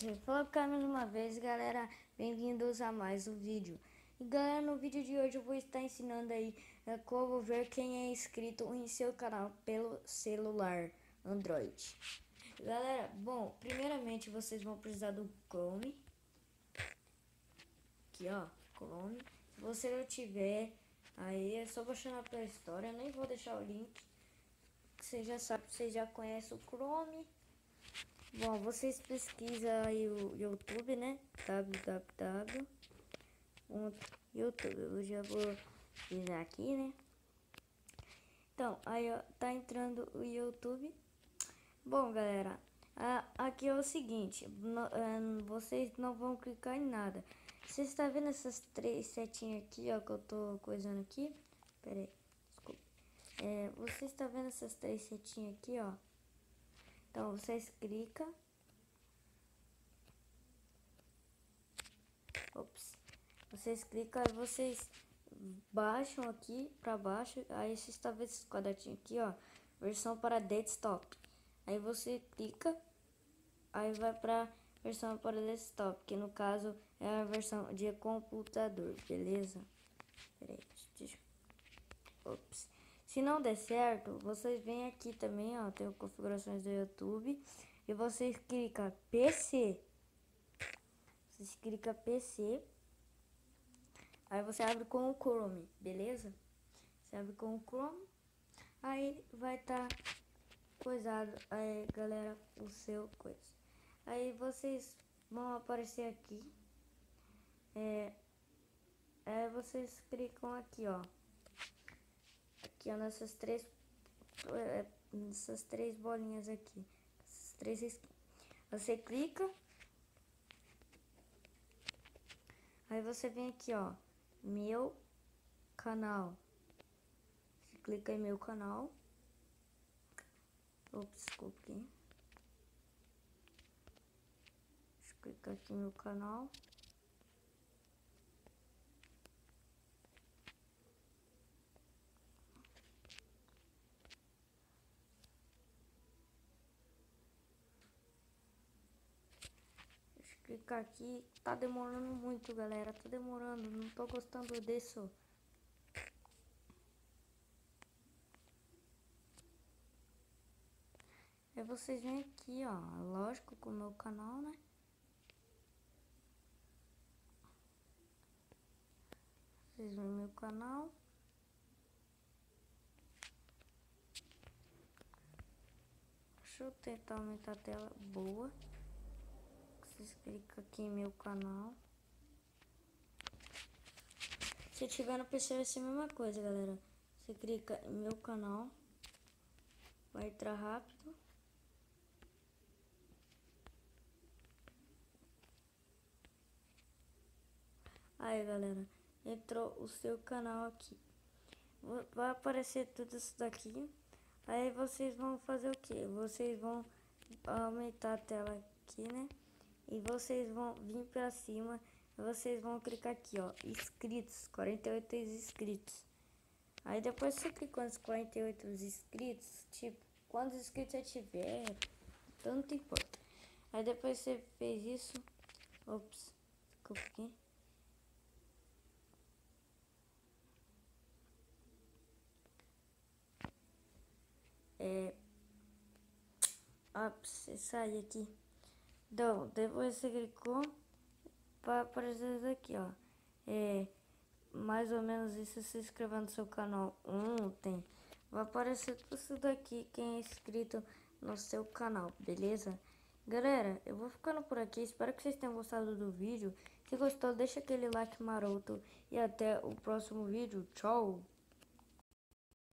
Você falou cá mais uma vez, galera, bem-vindos a mais um vídeo. E galera, no vídeo de hoje eu vou estar ensinando aí como ver quem é inscrito em seu canal pelo celular Android. Galera, bom, primeiramente vocês vão precisar do Chrome. Aqui ó, Chrome. Se você não tiver, aí é só baixar na Play Store. Eu nem vou deixar o link, que você já sabe, você já conhece o Chrome. Bom, vocês pesquisam aí o YouTube, né? www.youtube. Eu já vou pesquisar aqui, né? Então, aí ó, tá entrando o YouTube. Bom, galera, aqui é o seguinte, vocês não vão clicar em nada. Você está vendo essas três setinhas aqui, ó, que eu tô coisando aqui? Pera aí, desculpa. Você está vendo essas três setinhas aqui, ó? Então, vocês clicam. Vocês clicam e vocês baixam aqui para baixo. Aí você está vendo esse quadradinho aqui, ó, versão para desktop. Aí você clica, aí vai para versão para desktop, que no caso é a versão de computador, beleza? Peraí, se não der certo, vocês vêm aqui também, ó, tem configurações do YouTube e vocês clicam PC. Vocês clicam PC. Aí você abre com o Chrome, beleza? Você abre com o Chrome. Aí vai estar coisado, aí galera, o seu coisa. Aí vocês vão aparecer aqui. Aí vocês clicam aqui, ó. Aqui, ó, nessas três bolinhas aqui. Essas três. Você clica. Aí você vem aqui, ó. Meu canal. Você clica em meu canal. Desculpa aqui. Deixa eu clicar aqui no meu canal. Deixa eu clicar aqui. Tá demorando muito, galera. Tá demorando. Não tô gostando disso. Aí vocês vêm aqui, ó, lógico, com o meu canal, né? Vocês vêm no meu canal. Deixa eu tentar aumentar a tela. Boa. Vocês clicam aqui em meu canal. Se tiver no PC vai ser a mesma coisa, galera. Você clica em meu canal. Vai entrar rápido. Aí, galera, entrou o seu canal aqui. Vai aparecer tudo isso daqui. Aí vocês vão fazer o que? Vocês vão aumentar a tela aqui, né? E vocês vão vir pra cima. Vocês vão clicar aqui, ó, inscritos, 48 inscritos. Aí depois você clica nos 48 inscritos, tipo, quantos inscritos você tiver, tanto importa. Aí depois você fez isso, desculpa aqui. Você sai aqui. Então, depois você clicou para aparecer isso aqui, ó. Mais ou menos isso, se inscrever no seu canal ontem. Vai aparecer tudo isso daqui, quem é inscrito no seu canal, beleza? Galera, eu vou ficando por aqui. Espero que vocês tenham gostado do vídeo. Se gostou, deixa aquele like maroto. E até o próximo vídeo. Tchau!